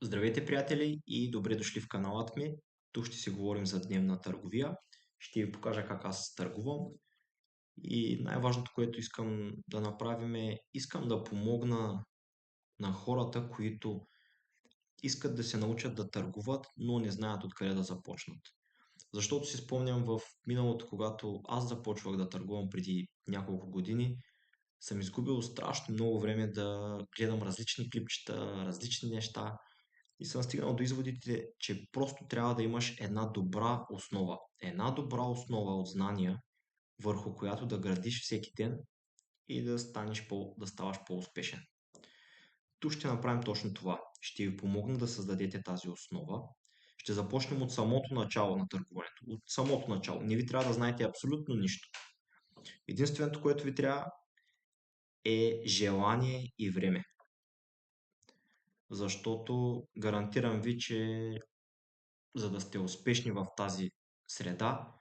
Здравейте, приятели, и добре дошли в каналът ми. Тук ще си говорим за дневна търговия. Ще ви покажа как аз търгувам. И най-важното, което искам да направим искам да помогна на хората, които искат да се научат да търгуват, но не знаят откъде да започнат. Защото си спомням в миналото, когато аз започвах да търгувам преди няколко години, съм изгубил страшно много време да гледам различни клипчета, различни неща. И съм стигнал до изводите, че просто трябва да имаш една добра основа. Една добра основа от знания, върху която да градиш всеки ден и да ставаш по-успешен. Тук ще направим точно това. Ще ви помогна да създадете тази основа. Ще започнем от самото начало на търгуването. От самото начало. Не ви трябва да знаете абсолютно нищо. Единственото, което ви трябва е желание и време. Защото гарантирам ви, че за да сте успешни в тази среда,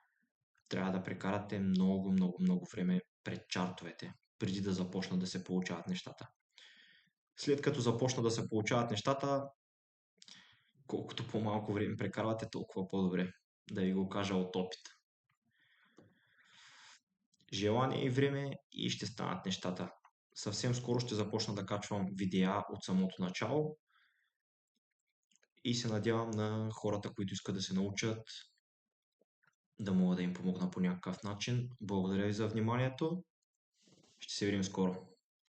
трябва да прекарате много, много, много време пред чартовете, преди да започнат да се получават нещата. След като започнат да се получават нещата, колкото по-малко време прекарвате, толкова по-добре. Да ви го кажа от опит. Желание и време и ще станат нещата. Съвсем скоро ще започна да качвам видеа от самото начало и се надявам на хората, които искат да се научат, да мога да им помогна по някакъв начин. Благодаря ви за вниманието. Ще се видим скоро.